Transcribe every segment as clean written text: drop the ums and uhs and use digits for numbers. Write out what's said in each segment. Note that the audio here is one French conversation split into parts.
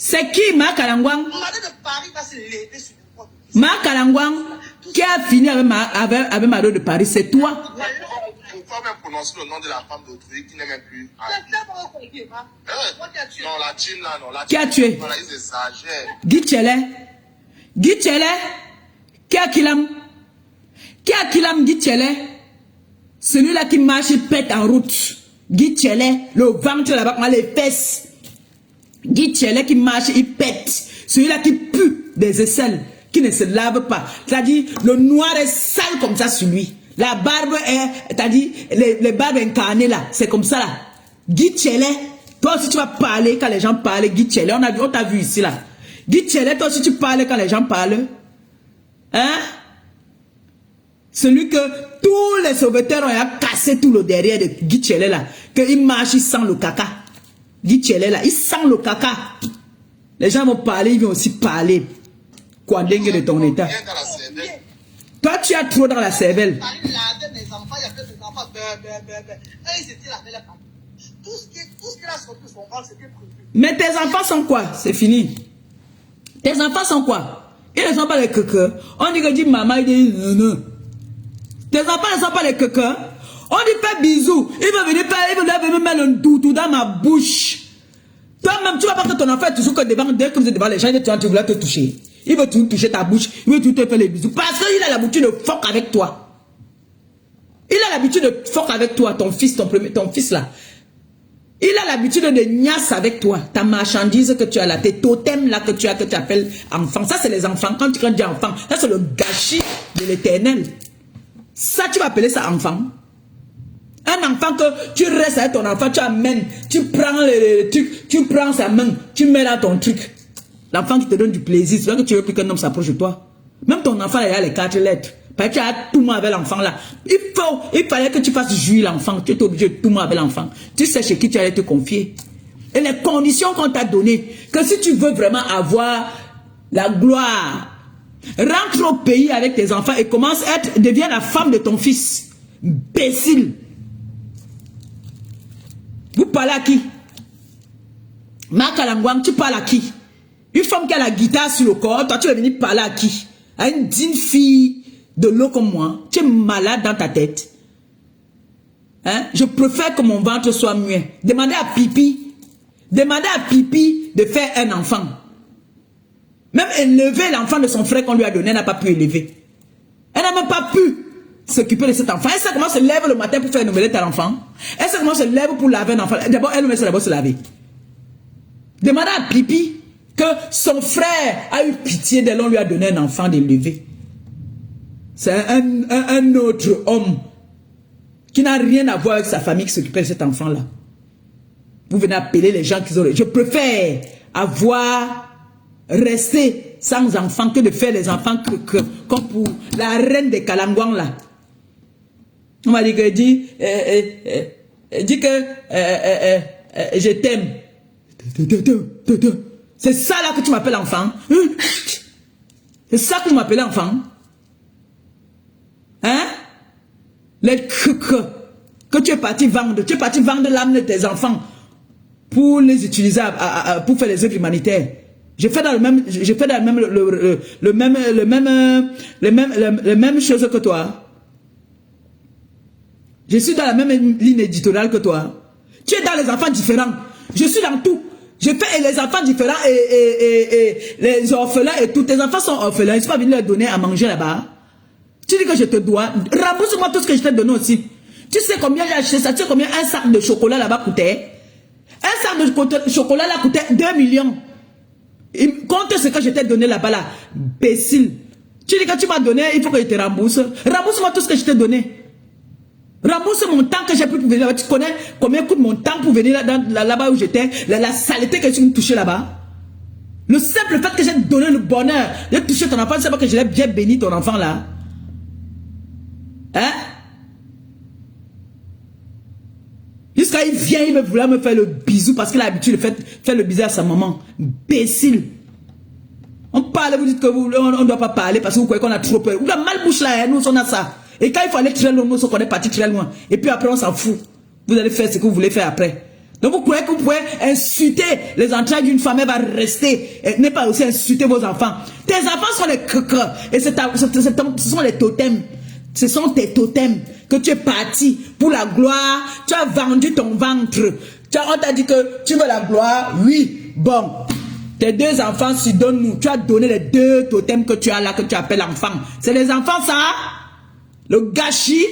C'est qui, Ma Kalangwang? Mari de Paris va se lever sur le corps. Ma Kalangwang, qui a fini avec Mado de Paris, c'est toi. Pourquoi même prononcer le nom de la femme d'autrui qui n'est même plus. Non, la team là, non. Qui a tué? Voilà, ils exagèrent. Guy Tchele, qui a Kilam? Qui a Kilam Guy Tchele? Celui-là qui marche, il pète en route. Guy Tchele, le ventre là-bas, les fesses. Guy Tchele qui marche, il pète. Celui-là qui pue des aisselles, qui ne se lave pas. C'est-à-dire, le noir est sale comme ça sur lui. La barbe est, c'est-à-dire, les barbes incarnées là, c'est comme ça là. Guy Tchele, toi aussi tu vas parler quand les gens parlent. Guy Tchele, on t'a vu ici là. Guy Tchele, toi aussi tu parles quand les gens parlent. Hein? Celui que tous les sauveteurs ont cassé tout le derrière de Guy Tchele là. Qu'il marche, il sent le caca. Guy Tchele là, il sent le caca. Les gens vont parler, ils vont aussi parler. Quoi dingue de ton état. Toi, tu as trop dans la cervelle. Mais tes enfants sont quoi? C'est fini. Tes enfants sont quoi? Ils ne sont pas les quequeux. On dit que dit maman, il dit non. Tes enfants ne sont pas les quequeux. On dit fais bisous. Il veut venir mettre le toutou dans ma bouche. Toi-même, tu vas pas que ton enfant est toujours que devant, dès que vous êtes devant les gens, tu voulais te toucher. Il veut toujours toucher ta bouche. Il veut toujours te faire les bisous. Parce qu'il a l'habitude de fuck avec toi. Il a l'habitude de fuck avec toi, ton fils, ton fils là. Il a l'habitude de niasse avec toi. Ta marchandise que tu as là, tes totems là que tu appelles enfant. Ça, c'est les enfants. Quand tu dis enfant, ça, c'est le gâchis de l'éternel. Ça, tu vas appeler ça enfant. Un enfant que tu restes avec ton enfant, tu amènes, tu prends le truc, tu prends sa main, tu mets dans ton truc. L'enfant qui te donne du plaisir, c'est vrai que tu veux plus qu'un homme s'approche de toi. Même ton enfant, il a les 4 lettres. Parce que tu as tout le monde avec l'enfant là. Il fallait que tu fasses jouir l'enfant. Tu es obligé de tout le monde avec l'enfant. Tu sais chez qui tu allais te confier. Et les conditions qu'on t'a données, que si tu veux vraiment avoir la gloire, rentre au pays avec tes enfants et commence à deviens la femme de ton fils. Imbécile. Vous parlez à qui? Ma Kalangwang, tu parles à qui? Une femme qui a la guitare sur le corps, toi tu vas venir parler à qui? À une digne fille de l'eau comme moi. Tu es malade dans ta tête. Hein? Je préfère que mon ventre soit muet. Demandez à Pipi de faire un enfant. Même élever l'enfant de son frère qu'on lui a donné, elle n'a pas pu élever. Elle n'a même pas pu s'occuper de cet enfant. Elle sait comment se lève le matin pour faire une omelette à l'enfant. Elle sait comment se lève pour laver un enfant. D'abord, elle met d'abord se laver. Demandez à Pipi que son frère a eu pitié d'elle, on lui a donné un enfant d'élever. C'est un autre homme qui n'a rien à voir avec sa famille qui s'occupait de cet enfant-là. Vous venez appeler les gens qui ont... Je préfère rester sans enfant que de faire les enfants comme pour la reine des Kalangwang là. On m'a dit que dis que je t'aime. C'est ça là que tu m'appelles enfant. C'est ça que tu m'appelles enfant. Hein? Les que tu es parti vendre. Tu es parti vendre l'âme de tes enfants pour les utiliser pour faire les œuvres humanitaires. Je fais dans le même chose que toi. Je suis dans la même ligne éditoriale que toi. Tu es dans les enfants différents. Je suis dans tout. Je fais les enfants différents et les orphelins et tous tes enfants sont orphelins. Je ne suis pas venu leur donner à manger là-bas. Tu dis que je te dois. Rembourse-moi tout ce que je t'ai donné aussi. Tu sais combien j'ai acheté ça? Tu sais combien un sac de chocolat là-bas coûtait? Un sac de chocolat là coûtait 2 millions. Compte ce que je t'ai donné là-bas là. Imbécile. Tu dis que tu m'as donné, il faut que je te rembourse. Rembourse-moi tout ce que je t'ai donné. Rembourse mon temps que j'ai pris pour venir là-bas. Tu connais combien coûte mon temps pour venir là-bas où j'étais? La saleté que tu me touchais là-bas. Le simple fait que j'ai donné le bonheur de toucher ton enfant, c'est pas que je l'ai bien béni ton enfant là. Hein? Jusqu'à il vient, il veut vouloir me faire le bisou parce qu'il a l'habitude de faire le bisou à sa maman. Imbécile. On parle, vous dites que on ne doit pas parler parce que vous croyez qu'on a trop peur. Vous avez mal bouche là, hein, nous on a ça. Et quand il faut aller très loin, nous on est parti très loin. Et puis après on s'en fout. Vous allez faire ce que vous voulez faire après. Donc vous croyez que vous pouvez insulter les entrailles d'une femme, elle va rester, elle n'est pas aussi insulter vos enfants. Tes enfants sont les cœurs et ce sont les totems. Ce sont tes totems que tu es parti pour la gloire. Tu as vendu ton ventre. On t'a dit que tu veux la gloire. Oui, bon. Tes deux enfants, si donne-nous. Tu as donné les deux totems que tu as là, que tu appelles enfants. C'est les enfants, ça? Le gâchis.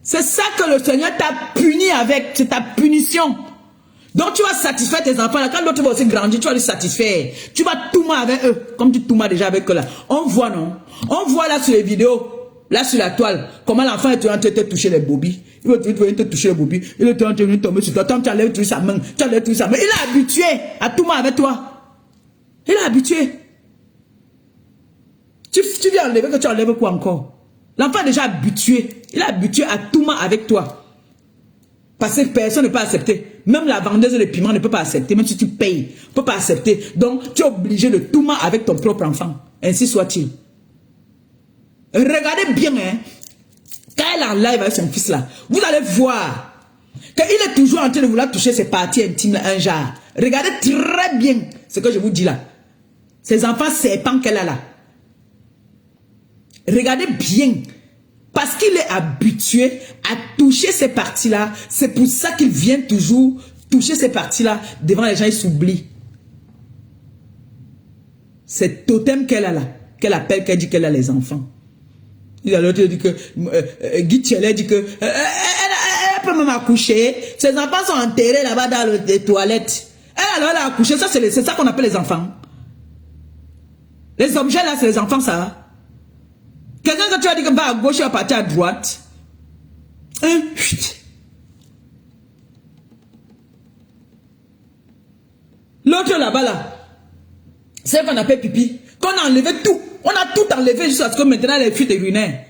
C'est ça que le Seigneur t'a puni avec. C'est ta punition. Donc tu vas satisfaire tes enfants là. Quand l'autre va aussi grandir, tu vas les satisfaire. Tu vas tout mal avec eux. Comme tu tout mal déjà avec eux là. On voit, non? On voit là sur les vidéos. Là sur la toile. Comment l'enfant est en train de te toucher les bobis. Il va te toucher les bobis. Il est en train de tomber sur toi. Toi, tu enlèves toujours sa main. Tu enlèves toujours sa main. Il est habitué à tout mal avec toi. Il est habitué. Tu viens enlever que tu enlèves quoi encore? L'enfant est déjà habitué. Il est habitué à tout mal avec toi. Parce que personne ne peut accepter. Même la vendeuse de piment ne peut pas accepter. Même si tu payes, ne peut pas accepter. Donc, tu es obligé de tout mal avec ton propre enfant. Ainsi soit-il. Regardez bien, hein. Quand elle est en live avec son fils là, vous allez voir qu'il est toujours en train de vouloir toucher ses parties intimes là, un genre. Regardez très bien ce que je vous dis là. Ces enfants serpents qu'elle a là. Regardez bien. Parce qu'il est habitué à toucher ces parties-là. C'est pour ça qu'il vient toujours toucher ces parties-là. Devant les gens, il s'oublie. C'est totem qu'elle a là. Qu'elle appelle, qu'elle dit qu'elle a les enfants. Il a l'autre dit que Guy Tchele dit que elle peut même accoucher. Ses enfants sont enterrés là-bas dans les toilettes. Elle a accouché. Ça, c'est ça qu'on appelle les enfants. Les objets là, c'est les enfants, ça. Quelqu'un que tu as dit que va à gauche et à partir à droite. Hein? L'autre là-bas là. C'est qu'on appelle pipi. Qu'on a enlevé tout. On a tout enlevé jusqu'à ce que maintenant les fuites urinaires.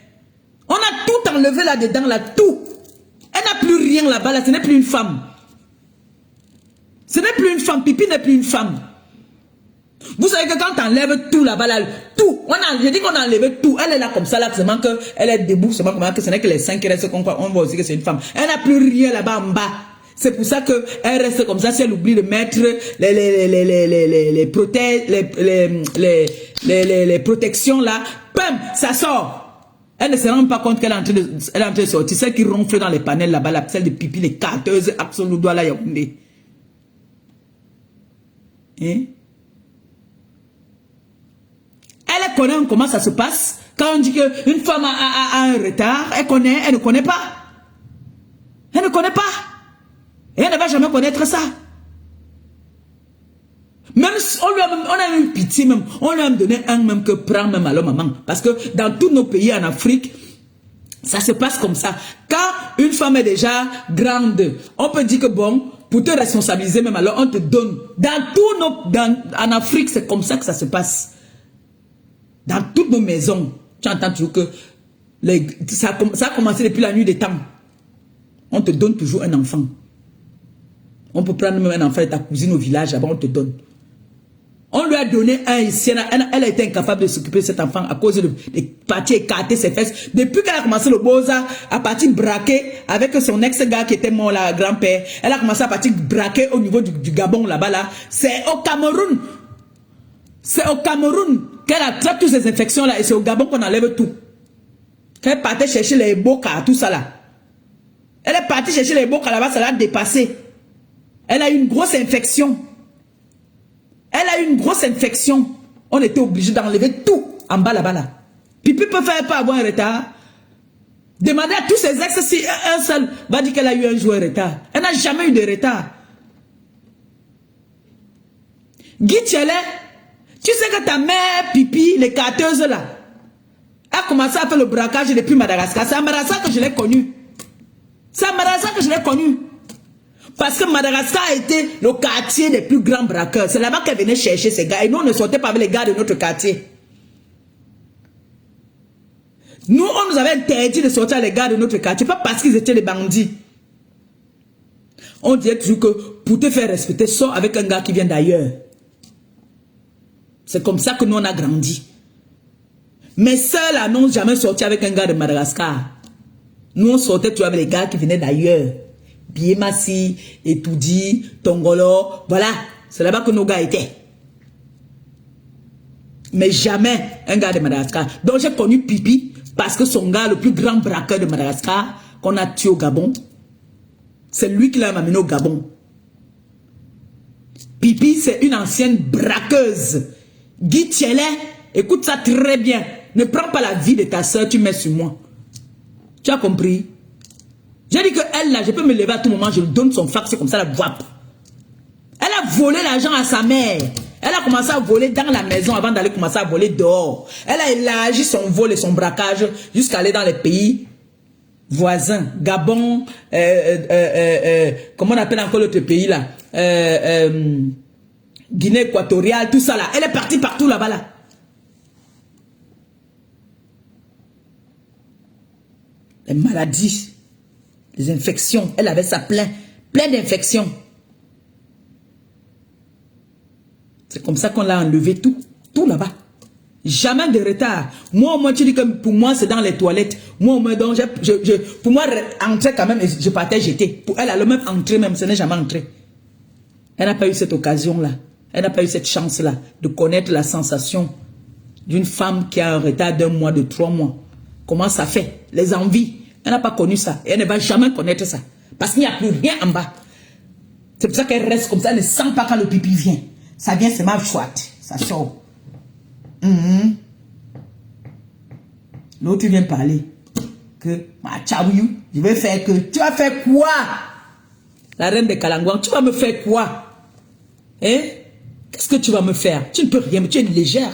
On a tout enlevé là-dedans, là, tout. Elle n'a plus rien là-bas, là, ce n'est plus une femme. Ce n'est plus une femme, pipi n'est plus une femme. Vous savez que quand on enlève tout là-bas, là, tout, je dis qu'on a enlevé tout, elle est là comme ça, là, seulement qu'elle est debout, seulement que ce n'est que les 5 qui restent, on voit aussi que c'est une femme. Elle n'a plus rien là-bas en bas. C'est pour ça qu'elle reste comme ça, si elle oublie de mettre les protections là, bam, ça sort. Elle ne se rend pas compte qu'elle est en train de sortir. Celle qui ronfle dans les panels là-bas, celle de pipi, les carteuses, absolument là, Yaoundé. Hein? Elle connaît comment ça se passe. Quand on dit qu'une femme a un retard, elle ne connaît pas. Elle ne connaît pas. Et elle ne va jamais connaître ça. Même si on a eu pitié même, on lui a donné un même que prend même à leur maman. Parce que dans tous nos pays en Afrique, ça se passe comme ça. Quand une femme est déjà grande, on peut dire que bon, pour te responsabiliser même alors, on te donne. En Afrique, c'est comme ça que ça se passe. Dans toutes nos maisons, tu entends toujours que ça a commencé depuis la nuit des temps. On te donne toujours un enfant. On peut prendre même un enfant de ta cousine au village, avant on te donne. On lui a donné un ici, elle a été incapable de s'occuper de cet enfant à cause des parties écartées, ses fesses. Depuis qu'elle a commencé le Beaux-Arts, à partir braquer avec son ex-gars qui était mort là, grand-père, elle a commencé à partir braquer au niveau du Gabon là-bas là. C'est au Cameroun. C'est au Cameroun qu'elle attrape toutes ces infections là et c'est au Gabon qu'on enlève tout. Qu'elle partait chercher les boca, tout ça là. Elle est partie chercher les boca là-bas, ça l'a dépassé. Elle a eu une grosse infection. Elle a eu une grosse infection. On était obligé d'enlever tout en bas là-bas là. Pipi peut faire pas avoir un retard. Demandez à tous ses ex si un seul va dire qu'elle a eu un jour un retard. Elle n'a jamais eu de retard. Guy Tchele, tu sais que ta mère Pipi, les carteuses là, a commencé à faire le braquage depuis Madagascar. C'est à Madagascar que je l'ai connu. C'est à Madagascar que je l'ai connu. Parce que Madagascar a été le quartier des plus grands braqueurs. C'est là-bas qu'elle venait chercher ces gars. Et nous, on ne sortait pas avec les gars de notre quartier. Nous, on nous avait interdit de sortir avec les gars de notre quartier. Pas parce qu'ils étaient des bandits. On disait toujours que pour te faire respecter, sors avec un gars qui vient d'ailleurs. C'est comme ça que nous, on a grandi. Mes sœurs, là, n'ont jamais sorti avec un gars de Madagascar. Nous, on sortait toujours avec les gars qui venaient d'ailleurs. Biémassi, Etoudi, Tongolo. Voilà, c'est là-bas que nos gars étaient. Mais jamais un gars de Madagascar. Donc j'ai connu Pipi parce que son gars, le plus grand braqueur de Madagascar, qu'on a tué au Gabon, c'est lui qui l'a amené au Gabon. Pipi, c'est une ancienne braqueuse. Guy Thielé, écoute ça très bien. Ne prends pas la vie de ta soeur, tu mets sur moi. Tu as compris? J'ai dit que elle là, je peux me lever à tout moment, je lui donne son fax, c'est comme ça la voix. Elle a volé l'argent à sa mère. Elle a commencé à voler dans la maison avant d'aller commencer à voler dehors. Elle a élargi son vol et son braquage jusqu'à aller dans les pays voisins. Gabon, comment on appelle encore l'autre pays là? Guinée équatoriale, tout ça là. Elle est partie partout là-bas là. Les maladies, les infections. Elle avait ça plein d'infections. C'est comme ça qu'on l'a enlevé tout là-bas. Jamais de retard. Moi au moins tu dis que pour moi c'est dans les toilettes. Moi au moins donc pour moi entrer quand même, je partais jeter. Pour elle, elle a même entré même, ce n'est jamais entré. Elle n'a pas eu cette occasion-là. Elle n'a pas eu cette chance-là de connaître la sensation d'une femme qui a un retard d'1 mois, de 3 mois. Comment ça fait? Les envies. Elle n'a pas connu ça. Et elle ne va jamais connaître ça. Parce qu'il n'y a plus rien en bas. C'est pour ça qu'elle reste comme ça. Elle ne sent pas quand le pipi vient. Ça vient, c'est ma chouette. Ça sort. L'autre, tu viens parler. Que, je vais faire que. Tu vas faire quoi? La reine de Kalangouan, tu vas me faire quoi? Hein? Qu'est-ce que tu vas me faire? Tu ne peux rien, mais tu es légère.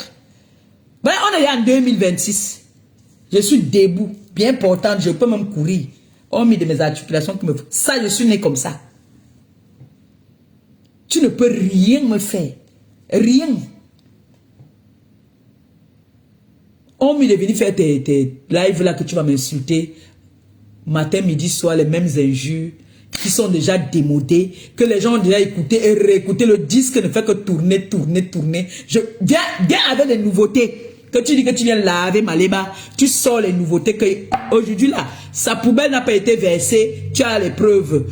Ben, on est en 2026. Je suis debout, bien portante, je peux même courir. Hormis de mes articulations qui me font. Ça, je suis né comme ça. Tu ne peux rien me faire. Rien. Hormis de venir faire tes lives là que tu vas m'insulter. Matin, midi, soir, les mêmes injures qui sont déjà démodés, que les gens ont déjà écouté et réécouté. Le disque ne fait que tourner. Viens avec des nouveautés. Que tu dis que tu viens laver Maléba, tu sors les nouveautés que aujourd'hui là, sa poubelle n'a pas été versée, tu as les preuves.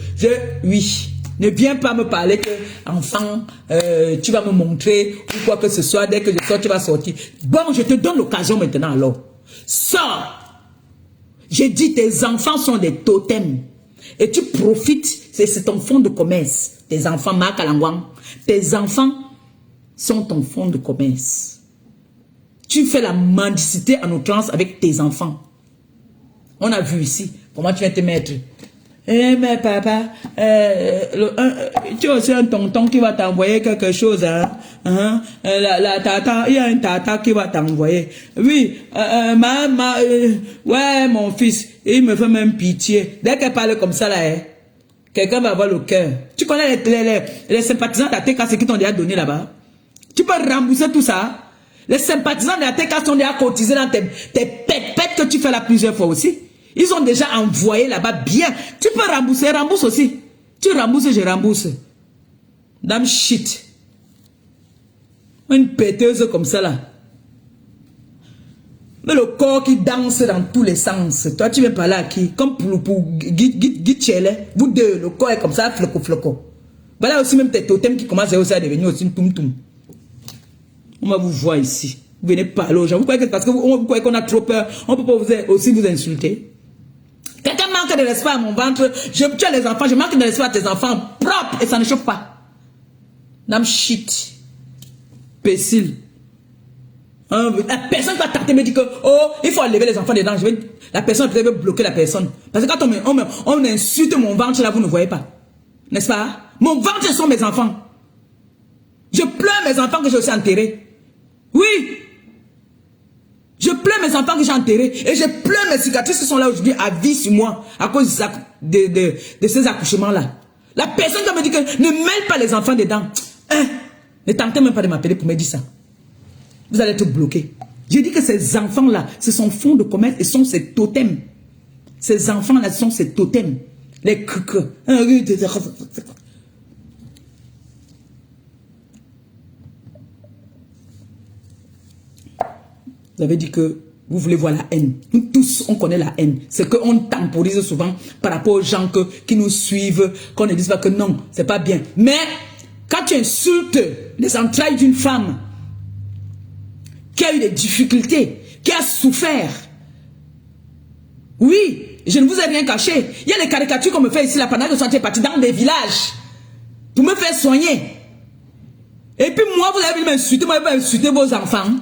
Oui, ne viens pas me parler que enfant, tu vas me montrer ou quoi que ce soit, dès que je sors, tu vas sortir. Bon, je te donne l'occasion maintenant alors. Sors. J'ai dit tes enfants sont des totems. Et tu profites, c'est ton fonds de commerce. Tes enfants, Marc Alangouan, tes enfants sont ton fonds de commerce. Tu fais la mendicité en outrance avec tes enfants. On a vu ici. Comment tu viens te mettre? Eh mais papa, tu as aussi un tonton qui va t'envoyer quelque chose. Hein? La tata, il y a un tata qui va t'envoyer. Oui, ouais mon fils, il me fait même pitié. Dès qu'elle parle comme ça là, quelqu'un va avoir le cœur. Tu connais les sympathisants d'ATK, ce qu'ils t'ont déjà donné là-bas? Tu peux rembourser tout ça? Les sympathisants de la TK sont déjà cotisés dans tes pépettes que tu fais là plusieurs fois aussi. Ils ont déjà envoyé là-bas bien. Tu peux rembourser, rembourse aussi. Tu rembourses, je rembourse. Dame shit. Une péteuse comme ça là. Mais le corps qui danse dans tous les sens. Toi, tu viens parler à qui? Comme pour Guy Thielé. Vous deux, le corps est comme ça, floco. Voilà aussi même tes totems qui commencent aussi à devenir aussi une toum. On va vous voir ici. Vous venez parler aux gens. Vous croyez que parce que vous croyez qu'on a trop peur, on ne peut pas aussi vous insulter? Quelqu'un manque de respect à mon ventre. Je tue les enfants, je manque de respect à tes enfants propres et ça ne choque pas. Dame shit. Pécile. La personne va tenter me dit que il faut enlever les enfants dedans. La personne peut bloquer la personne. Parce que quand on insulte mon ventre là, vous ne voyez pas. N'est-ce pas? Mon ventre, ce sont mes enfants. Je pleure mes enfants que j'ai aussi enterrés. Oui. Je pleure mes enfants que j'ai enterrés. Et je pleure mes cicatrices qui sont là aujourd'hui à vie sur moi. À cause de ces accouchements-là. La personne qui me dit que ne mêle pas les enfants dedans. Ne tentez même pas de m'appeler pour me dire ça. Vous allez être bloqué. J'ai dit que ces enfants-là, ce sont fonds de commerce et sont ces totems. Ces enfants-là sont ces totems. Les crucs. Vous avez dit que Vous voulez voir la haine. Nous tous, on connaît la haine. C'est qu'on temporise souvent par rapport aux gens qui nous suivent, qu'on ne dise pas que non, c'est pas bien. Mais quand tu insultes les entrailles d'une femme qui a eu des difficultés, qui a souffert, oui, je ne vous ai rien caché. Il y a les caricatures qu'on me fait ici là pendant que je suis parti dans des villages pour me faire soigner. Et puis moi, vous avez m'insulter, moi, vous insulter vos enfants.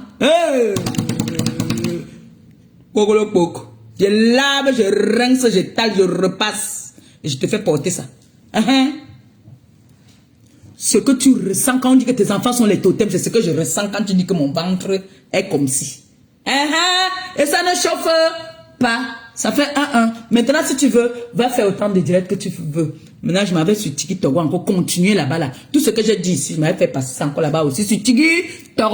Je lave, je rince, je tale, je repasse. Et je te fais porter ça. Ce que tu ressens quand on dit que tes enfants sont les totems, c'est ce que je ressens quand tu dis que mon ventre est comme si. Et ça ne chauffe pas. Ça fait 1-1. Maintenant, si tu veux, va faire autant de directs que tu veux. Maintenant, je m'avais sur TikTok encore continuer là-bas. Là. Tout ce que j'ai dit ici, je m'avais fait passer ça encore là-bas aussi. Sur TikTok.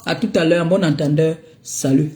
À tout à l'heure. Bon entendeur. Salut.